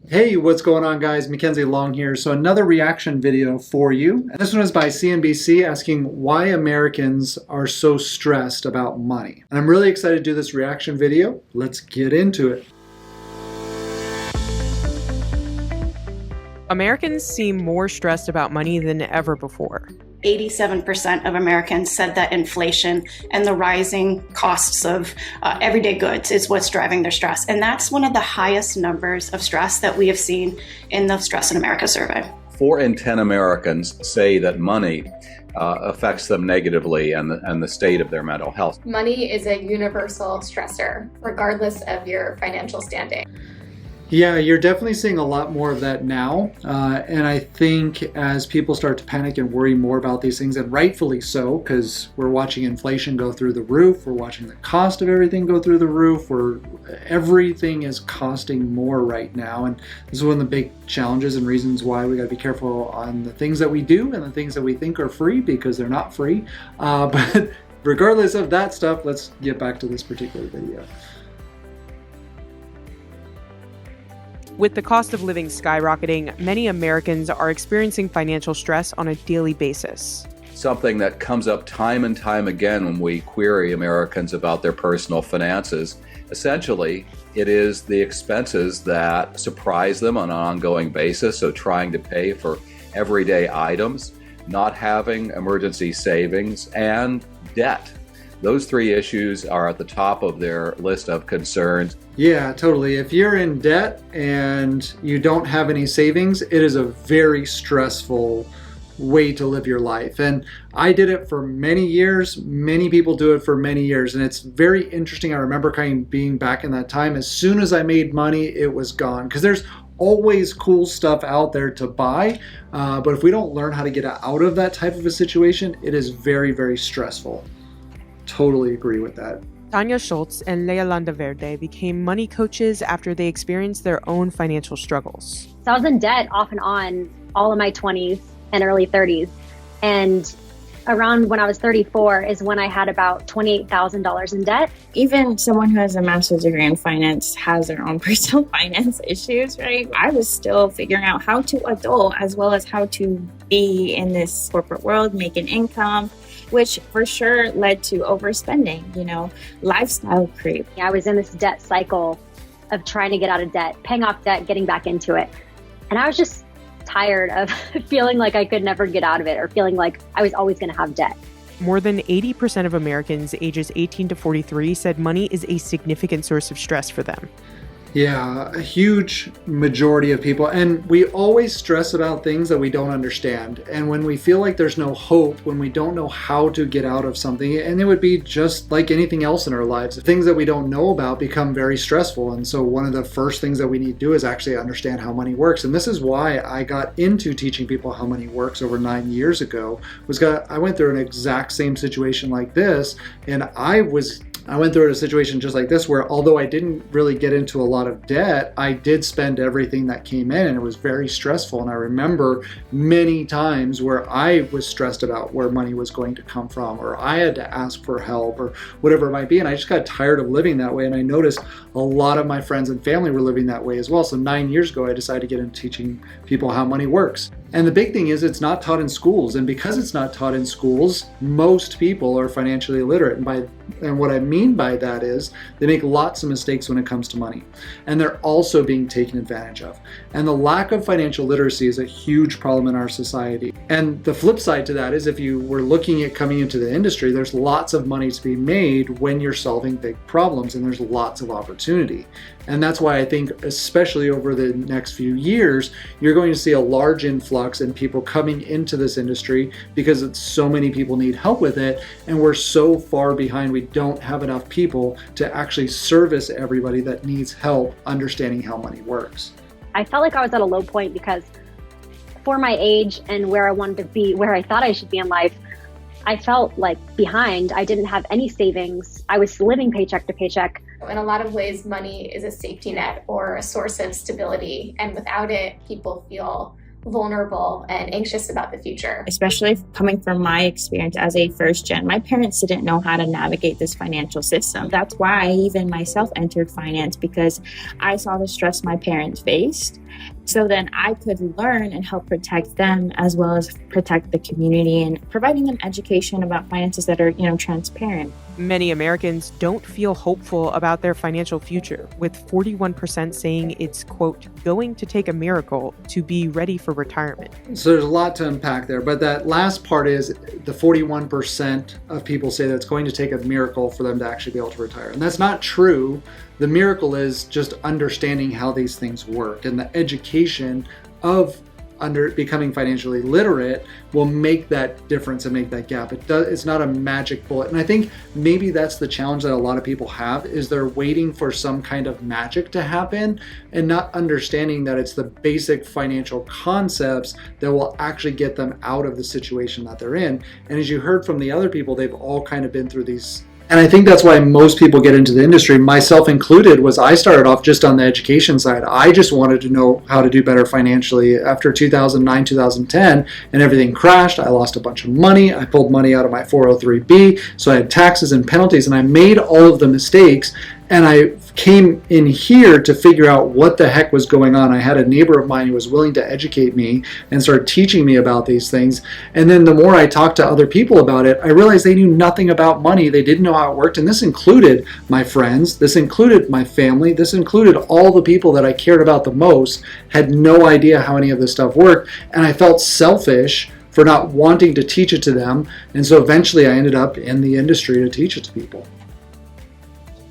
Hey, what's going on, guys? Mackenzie Long here. So another reaction video for you. And this one is by CNBC asking why Americans are so stressed about money. And I'm really excited to do this reaction video. Let's get into it. Americans seem more stressed about money than ever before. 87% of Americans said that inflation and the rising costs of everyday goods is what's driving their stress. And that's one of the highest numbers of stress that we have seen in the Stress in America survey. 4 in 10 Americans say that money affects them negatively and the state of their mental health. Money is a universal stressor, regardless of your financial standing. Yeah, you're definitely seeing a lot more of that now. And I think as people start to panic and worry more about these things, and rightfully so, because we're watching inflation go through the roof, we're watching the cost of everything go through the roof, everything is costing more right now. And this is one of the big challenges and reasons why we got to be careful on the things that we do and the things that we think are free, because they're not free. But regardless of that stuff, let's get back to this particular video. With the cost of living skyrocketing, many Americans are experiencing financial stress on a daily basis. Something that comes up time and time again when we query Americans about their personal finances. Essentially, it is the expenses that surprise them on an ongoing basis, so trying to pay for everyday items, not having emergency savings, and debt. Those 3 issues are at the top of their list of concerns. Yeah, totally. If you're in debt and you don't have any savings, it is a very stressful way to live your life. And I did it for many years. Many people do it for many years. And it's very interesting. I remember kind of being back in that time. As soon as I made money, it was gone. Because there's always cool stuff out there to buy. But if we don't learn how to get out of that type of a situation, it is very, very stressful. Totally agree with that. Tanya Schultz and Leia Landaverde became money coaches after they experienced their own financial struggles. So I was in debt off and on all of my 20s and early 30s. And around when I was 34 is when I had about $28,000 in debt. Even someone who has a master's degree in finance has their own personal finance issues, right? I was still figuring out how to adult as well as how to be in this corporate world, make an income, which for sure led to overspending, lifestyle creep. I was in this debt cycle of trying to get out of debt, paying off debt, getting back into it. And I was just tired of feeling like I could never get out of it or feeling like I was always going to have debt. More than 80% of Americans ages 18 to 43 said money is a significant source of stress for them. Yeah, a huge majority of people. And we always stress about things that we don't understand. And when we feel like there's no hope, when we don't know how to get out of something, and it would be just like anything else in our lives, things that we don't know about become very stressful. And so one of the first things that we need to do is actually understand how money works. And this is why I got into teaching people how money works over 9 years ago. I went through an exact same situation like this, and I went through a situation just like this where although I didn't really get into a lot of debt, I did spend everything that came in, and it was very stressful. And I remember many times where I was stressed about where money was going to come from, or I had to ask for help or whatever it might be. And I just got tired of living that way. And I noticed a lot of my friends and family were living that way as well. So 9 years ago, I decided to get into teaching people how money works. And the big thing is it's not taught in schools. And because it's not taught in schools, most people are financially illiterate. And what I mean by that is they make lots of mistakes when it comes to money. And they're also being taken advantage of. And the lack of financial literacy is a huge problem in our society. And the flip side to that is if you were looking at coming into the industry, there's lots of money to be made when you're solving big problems, and there's lots of opportunity. And that's why I think, especially over the next few years, you're going to see a large influx in people coming into this industry because so many people need help with it. And we're so far behind, we don't have enough people to actually service everybody that needs help understanding how money works. I felt like I was at a low point because for my age and where I wanted to be, where I thought I should be in life, I felt like behind. I didn't have any savings. I was living paycheck to paycheck. In a lot of ways, money is a safety net or a source of stability. And without it, people feel vulnerable and anxious about the future. Especially coming from my experience as a first gen, my parents didn't know how to navigate this financial system. That's why I even myself entered finance, because I saw the stress my parents faced. So then I could learn and help protect them as well as protect the community and providing them education about finances that are, transparent. Many Americans don't feel hopeful about their financial future, with 41% saying it's, quote, going to take a miracle to be ready for retirement. So there's a lot to unpack there, but that last part is the 41% of people say that it's going to take a miracle for them to actually be able to retire. And that's not true. The miracle is just understanding how these things work, and the education of becoming financially literate will make that difference and make that gap. It's not a magic bullet. And I think maybe that's the challenge that a lot of people have, is they're waiting for some kind of magic to happen and not understanding that it's the basic financial concepts that will actually get them out of the situation that they're in. And as you heard from the other people, they've all kind of been through these. And I think that's why most people get into the industry, myself included, was I started off just on the education side. I just wanted to know how to do better financially. After 2009, 2010, and everything crashed, I lost a bunch of money. I pulled money out of my 403B, so I had taxes and penalties, and I made all of the mistakes. And I came in here to figure out what the heck was going on. I had a neighbor of mine who was willing to educate me and start teaching me about these things. And then the more I talked to other people about it, I realized they knew nothing about money. They didn't know how it worked. And this included my friends. This included my family. This included all the people that I cared about the most, had no idea how any of this stuff worked. And I felt selfish for not wanting to teach it to them. And so eventually I ended up in the industry to teach it to people.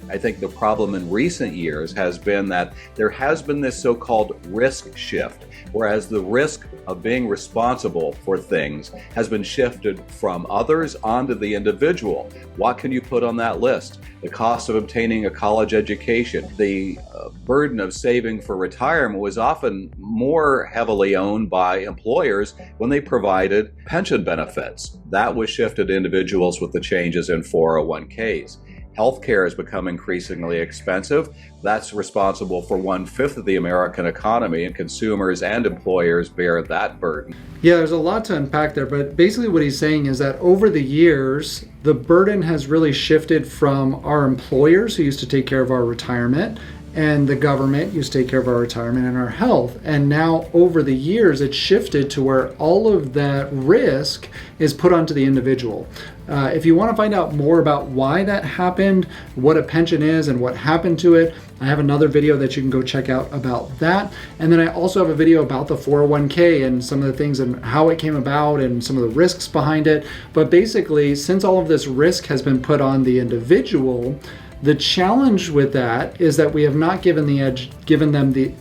I think the problem in recent years has been that there has been this so-called risk shift, whereas the risk of being responsible for things has been shifted from others onto the individual. What can you put on that list? The cost of obtaining a college education, the burden of saving for retirement was often more heavily owned by employers when they provided pension benefits. That was shifted to individuals with the changes in 401ks. Healthcare has become increasingly expensive. That's responsible for 1/5 of the American economy, and consumers and employers bear that burden. Yeah, there's a lot to unpack there, but basically what he's saying is that over the years, the burden has really shifted from our employers, who used to take care of our retirement, and the government used to take care of our retirement and our health. And now over the years, it's shifted to where all of that risk is put onto the individual. If you want to find out more about why that happened, what a pension is and what happened to it, I have another video that you can go check out about that. And then I also have a video about the 401k and some of the things and how it came about and some of the risks behind it. But basically, since all of this risk has been put on the individual, the challenge with that is that we have not given them the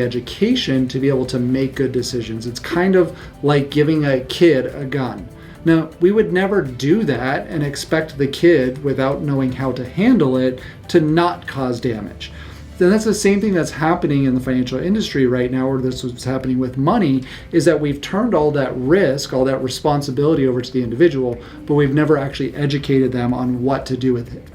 education to be able to make good decisions. It's kind of like giving a kid a gun. Now, we would never do that and expect the kid, without knowing how to handle it, to not cause damage. Then that's the same thing that's happening in the financial industry right now, or this is happening with money, is that we've turned all that risk, all that responsibility over to the individual, but we've never actually educated them on what to do with it.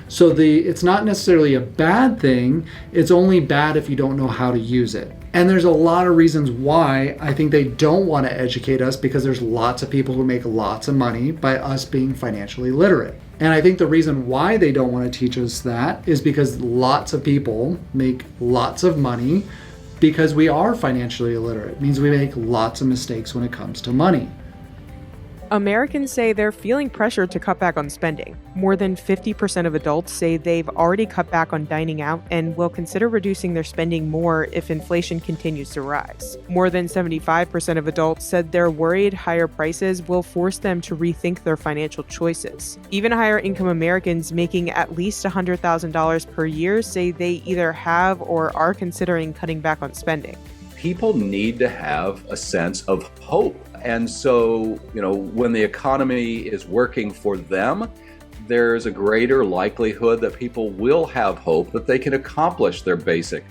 So it's not necessarily a bad thing, it's only bad if you don't know how to use it. And there's a lot of reasons why I think they don't want to educate us, because there's lots of people who make lots of money by us being financially literate. And I think the reason why they don't want to teach us that is because lots of people make lots of money because we are financially illiterate. It means we make lots of mistakes when it comes to money. Americans say they're feeling pressure to cut back on spending. More than 50% of adults say they've already cut back on dining out and will consider reducing their spending more if inflation continues to rise. More than 75% of adults said they're worried higher prices will force them to rethink their financial choices. Even higher income Americans making at least $100,000 per year say they either have or are considering cutting back on spending. People need to have a sense of hope. And so, when the economy is working for them, there's a greater likelihood that people will have hope that they can accomplish their basic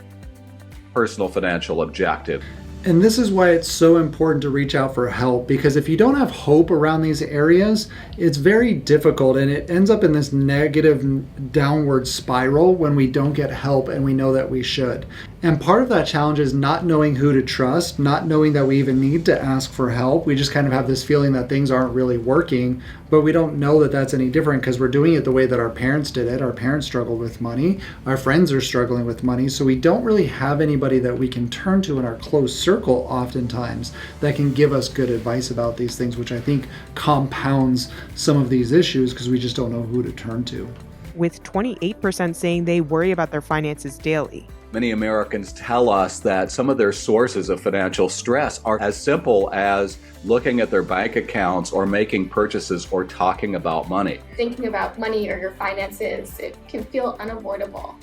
personal financial objective. And this is why it's so important to reach out for help, because if you don't have hope around these areas, it's very difficult and it ends up in this negative downward spiral when we don't get help and we know that we should. And part of that challenge is not knowing who to trust, not knowing that we even need to ask for help. We just kind of have this feeling that things aren't really working, but we don't know that that's any different because we're doing it the way that our parents did it. Our parents struggled with money. Our friends are struggling with money. So we don't really have anybody that we can turn to in our close circle oftentimes that can give us good advice about these things, which I think compounds some of these issues because we just don't know who to turn to. With 28% saying they worry about their finances daily. Many Americans tell us that some of their sources of financial stress are as simple as looking at their bank accounts or making purchases or talking about money. Thinking about money or your finances, it can feel unavoidable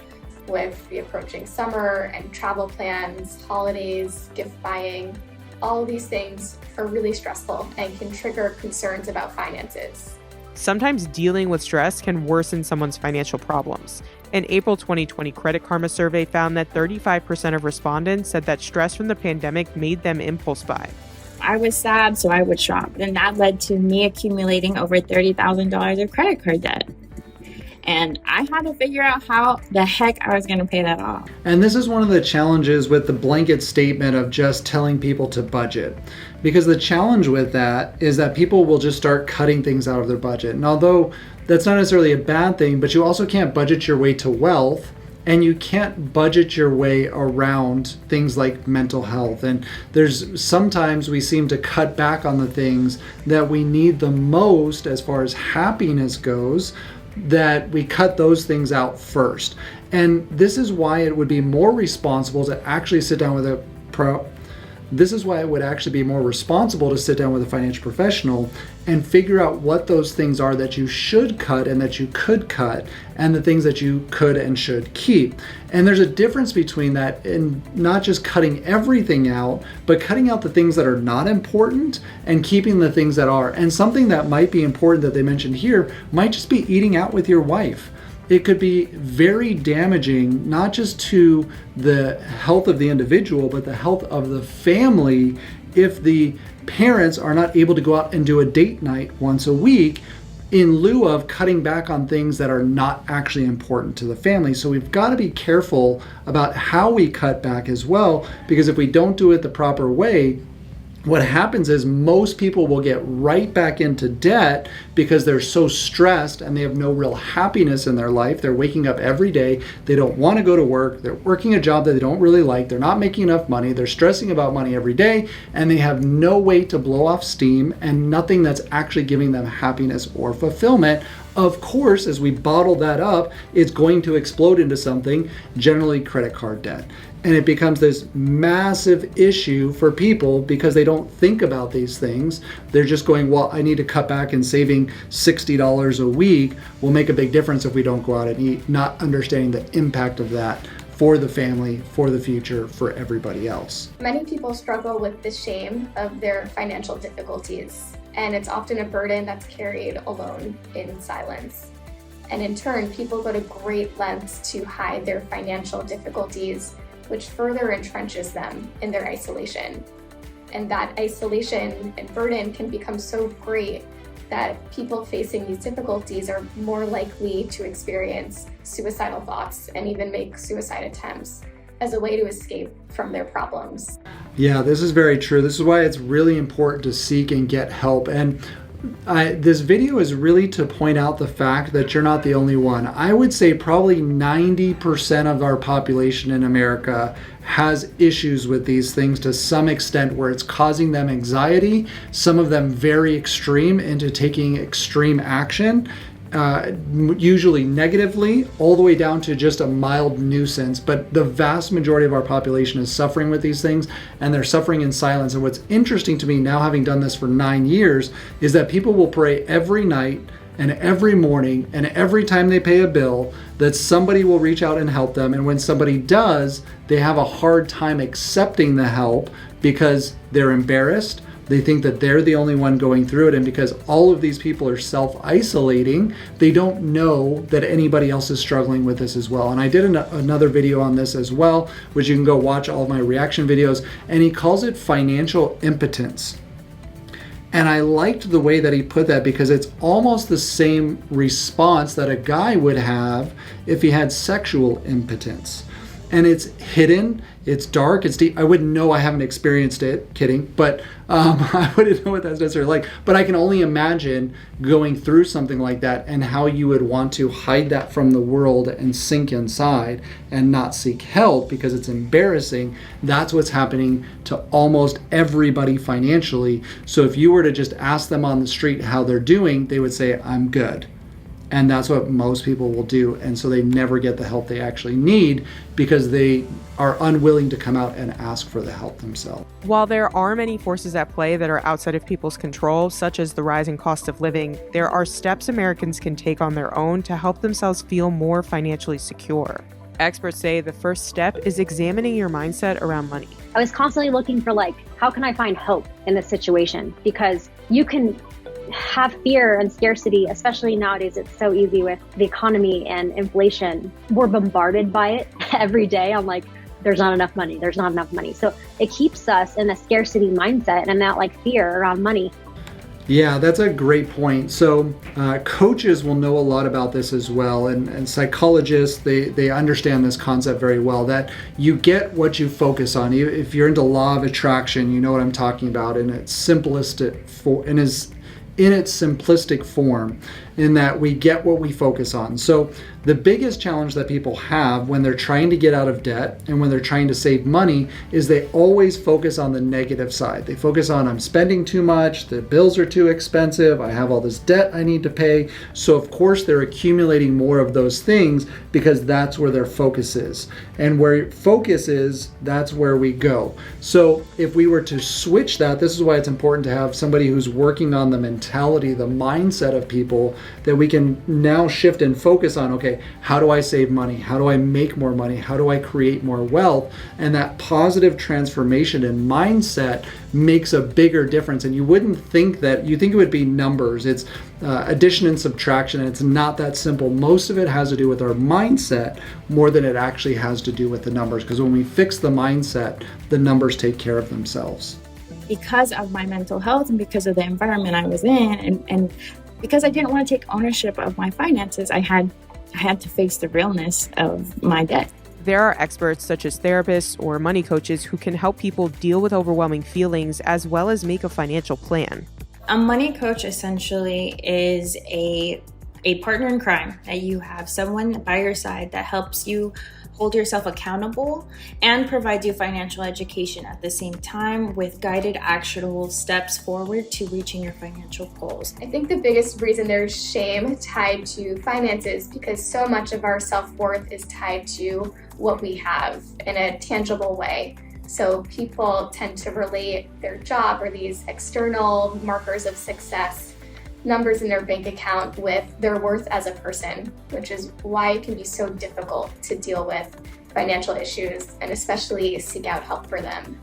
with the approaching summer and travel plans, holidays, gift buying. All of these things are really stressful and can trigger concerns about finances. Sometimes dealing with stress can worsen someone's financial problems. An April 2020 Credit Karma survey found that 35% of respondents said that stress from the pandemic made them impulse buy. I was sad, so I would shop. And that led to me accumulating over $30,000 of credit card debt. And I had to figure out how the heck I was going to pay that off. And this is one of the challenges with the blanket statement of just telling people to budget. Because the challenge with that is that people will just start cutting things out of their budget. And although that's not necessarily a bad thing, but you also can't budget your way to wealth. And you can't budget your way around things like mental health. And there's sometimes we seem to cut back on the things that we need the most as far as happiness goes, that we cut those things out first. And this is why it would be more responsible to actually sit down with a financial professional and figure out what those things are that you should cut and that you could cut, and the things that you could and should keep. And there's a difference between that and not just cutting everything out, but cutting out the things that are not important and keeping the things that are. And something that might be important that they mentioned here might just be eating out with your wife. It could be very damaging, not just to the health of the individual, but the health of the family if the parents are not able to go out and do a date night once a week in lieu of cutting back on things that are not actually important to the family. So we've got to be careful about how we cut back as well, because if we don't do it the proper way, what happens is most people will get right back into debt because they're so stressed and they have no real happiness in their life. They're waking up every day. They don't want to go to work. They're working a job that they don't really like. They're not making enough money. They're stressing about money every day, and they have no way to blow off steam and nothing that's actually giving them happiness or fulfillment. Of course, as we bottle that up, it's going to explode into something, generally credit card debt. And it becomes this massive issue for people because they don't think about these things. They're just going, well, I need to cut back, and saving $60 a week will make a big difference if we don't go out and eat, not understanding the impact of that for the family, for the future, for everybody else. Many people struggle with the shame of their financial difficulties, and it's often a burden that's carried alone in silence. And in turn, people go to great lengths to hide their financial difficulties, which further entrenches them in their isolation. And that isolation and burden can become so great that people facing these difficulties are more likely to experience suicidal thoughts and even make suicide attempts as a way to escape from their problems. Yeah, this is very true. This is why it's really important to seek and get help. And this video is really to point out the fact that you're not the only one. I would say probably 90% of our population in America has issues with these things to some extent, where it's causing them anxiety, some of them very extreme into taking extreme action, usually negatively, all the way down to just a mild nuisance. But the vast majority of our population is suffering with these things, and they're suffering in silence. And what's interesting to me now, having done this for 9 years, is that people will pray every night and every morning and every time they pay a bill that somebody will reach out and help them. And when somebody does, they have a hard time accepting the help because they're embarrassed, They think that they're the only one going through it. And because all of these people are self-isolating, they don't know that anybody else is struggling with this as well. And I did another video on this as well, which you can go watch all of my reaction videos. And he calls it financial impotence. And I liked the way that he put that because it's almost the same response that a guy would have if he had sexual impotence. And it's hidden, it's dark, it's deep. I wouldn't know, I haven't experienced it, kidding, but I wouldn't know what that's necessarily like. But I can only imagine going through something like that and how you would want to hide that from the world and sink inside and not seek help because it's embarrassing. That's what's happening to almost everybody financially. So if you were to just ask them on the street how they're doing, they would say, I'm good. And that's what most people will do. And so they never get the help they actually need because they are unwilling to come out and ask for the help themselves. While there are many forces at play that are outside of people's control, such as the rising cost of living, there are steps Americans can take on their own to help themselves feel more financially secure. Experts say the first step is examining your mindset around money. I was constantly looking for how can I find hope in this situation? Because you can have fear and scarcity, especially nowadays. It's so easy with the economy and inflation. We're bombarded by it every day. I'm like, there's not enough money. There's not enough money. So it keeps us in a scarcity mindset and that fear around money. Yeah, that's a great point. So coaches will know a lot about this as well. And psychologists, they understand this concept very well, that you get what you focus on. If you're into law of attraction, you know what I'm talking about in its simplistic form, in that we get what we focus on. So the biggest challenge that people have when they're trying to get out of debt and when they're trying to save money is they always focus on the negative side. They focus on, I'm spending too much, the bills are too expensive, I have all this debt I need to pay. So of course they're accumulating more of those things because that's where their focus is. And where focus is, that's where we go. So if we were to switch that, this is why it's important to have somebody who's working on the mentality, the mindset of people, that we can now shift and focus on, okay, how do I save money? How do I make more money? How do I create more wealth? And that positive transformation in mindset makes a bigger difference. And you wouldn't think that, you think it would be numbers. It's addition and subtraction, and it's not that simple. Most of it has to do with our mindset more than it actually has to do with the numbers. Because when we fix the mindset, the numbers take care of themselves. Because of my mental health and because of the environment I was in, and because I didn't want to take ownership of my finances, I had to face the realness of my debt. There are experts such as therapists or money coaches who can help people deal with overwhelming feelings as well as make a financial plan. A money coach essentially is a partner in crime, that you have someone by your side that helps you hold yourself accountable and provides you financial education at the same time with guided actionable steps forward to reaching your financial goals. I think the biggest reason there's shame tied to finances because so much of our self-worth is tied to what we have in a tangible way. So people tend to relate their job or these external markers of success, numbers in their bank account, with their worth as a person, which is why it can be so difficult to deal with financial issues and especially seek out help for them.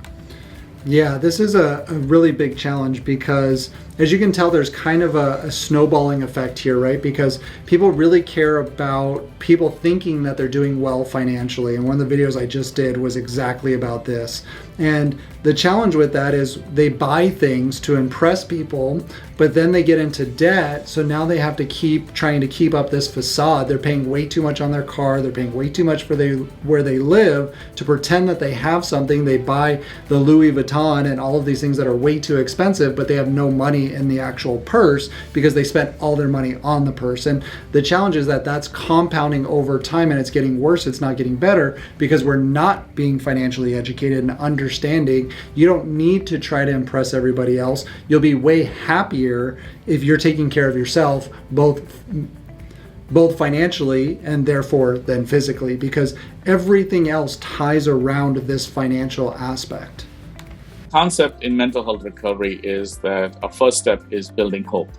Yeah, this is a really big challenge because, as you can tell, there's kind of a snowballing effect here, right? Because people really care about people thinking that they're doing well financially. And one of the videos I just did was exactly about this. And the challenge with that is they buy things to impress people, but then they get into debt. So now they have to keep trying to keep up this facade. They're paying way too much on their car. They're paying way too much for where they live to pretend that they have something. They buy the Louis Vuitton and all of these things that are way too expensive, but they have no money in the actual purse because they spent all their money on the purse. And the challenge is that that's compounding over time and it's getting worse. It's not getting better because we're not being financially educated and understanding. You don't need to try to impress everybody else. You'll be way happier if you're taking care of yourself, both financially and therefore then physically, because everything else ties around this financial aspect. Concept in mental health recovery is that our first step is building hope.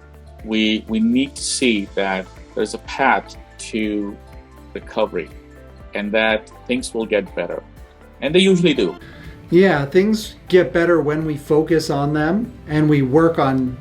We need to see that there's a path to recovery and that things will get better. And they usually do. Yeah, things get better when we focus on them and we work on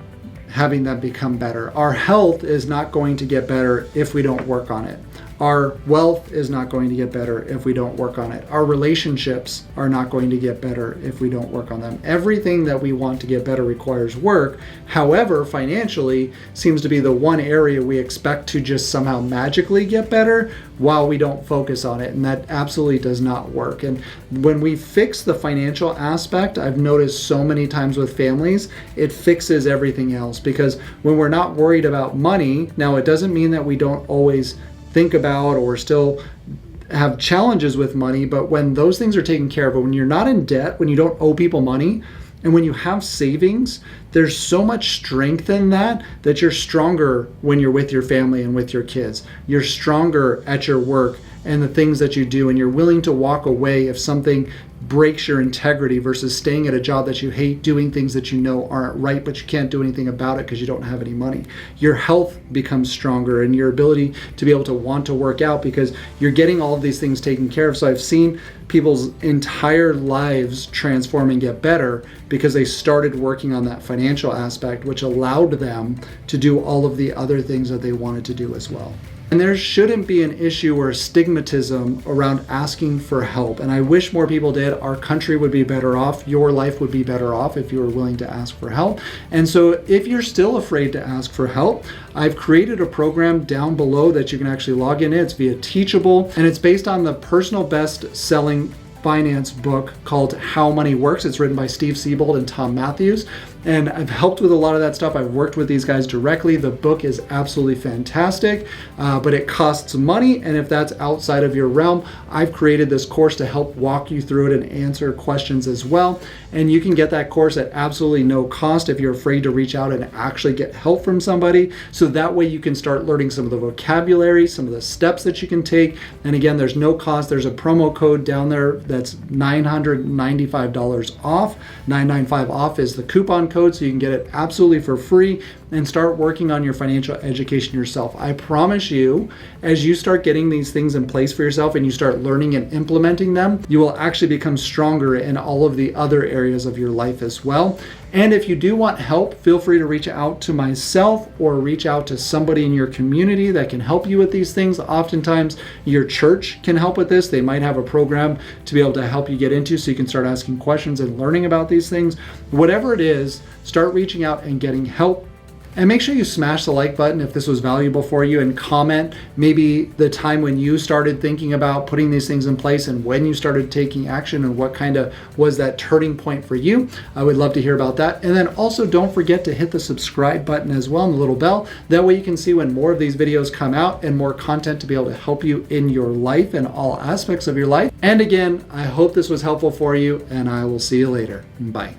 having them become better. Our health is not going to get better if we don't work on it. Our wealth is not going to get better if we don't work on it. Our relationships are not going to get better if we don't work on them. Everything that we want to get better requires work. However, financially seems to be the one area we expect to just somehow magically get better while we don't focus on it. And that absolutely does not work. And when we fix the financial aspect, I've noticed so many times with families, it fixes everything else. Because when we're not worried about money, now it doesn't mean that we don't always think about or still have challenges with money, but when those things are taken care of, when you're not in debt, when you don't owe people money, and when you have savings, there's so much strength in that you're stronger when you're with your family and with your kids. You're stronger at your work and the things that you do, and you're willing to walk away if something breaks your integrity versus staying at a job that you hate, doing things that you know aren't right, but you can't do anything about it because you don't have any money. Your health becomes stronger and your ability to be able to want to work out because you're getting all of these things taken care of. So I've seen people's entire lives transform and get better because they started working on that financial aspect, which allowed them to do all of the other things that they wanted to do as well. And there shouldn't be an issue or a stigmatism around asking for help. And I wish more people did. Our country would be better off. Your life would be better off if you were willing to ask for help. And so if you're still afraid to ask for help, I've created a program down below that you can actually log in. It's via Teachable, and it's based on the personal best-selling finance book called How Money Works. It's written by Steve Siebold and Tom Matthews. And I've helped with a lot of that stuff. I've worked with these guys directly. The book is absolutely fantastic, but it costs money. And if that's outside of your realm, I've created this course to help walk you through it and answer questions as well. And you can get that course at absolutely no cost if you're afraid to reach out and actually get help from somebody. So that way you can start learning some of the vocabulary, some of the steps that you can take. And again, there's no cost. There's a promo code down there that's $995 off. $995 off is the coupon code, so you can get it absolutely for free and start working on your financial education yourself. I promise you, as you start getting these things in place for yourself and you start learning and implementing them, you will actually become stronger in all of the other areas of your life as well. And if you do want help, feel free to reach out to myself or reach out to somebody in your community that can help you with these things. Oftentimes, your church can help with this. They might have a program to be able to help you get into so you can start asking questions and learning about these things. Whatever it is, start reaching out and getting help. And make sure you smash the like button if this was valuable for you, and comment maybe the time when you started thinking about putting these things in place and when you started taking action and what kind of was that turning point for you. I would love to hear about that. And then also don't forget to hit the subscribe button as well and the little bell. That way you can see when more of these videos come out and more content to be able to help you in your life and all aspects of your life. And again, I hope this was helpful for you, and I will see you later. Bye.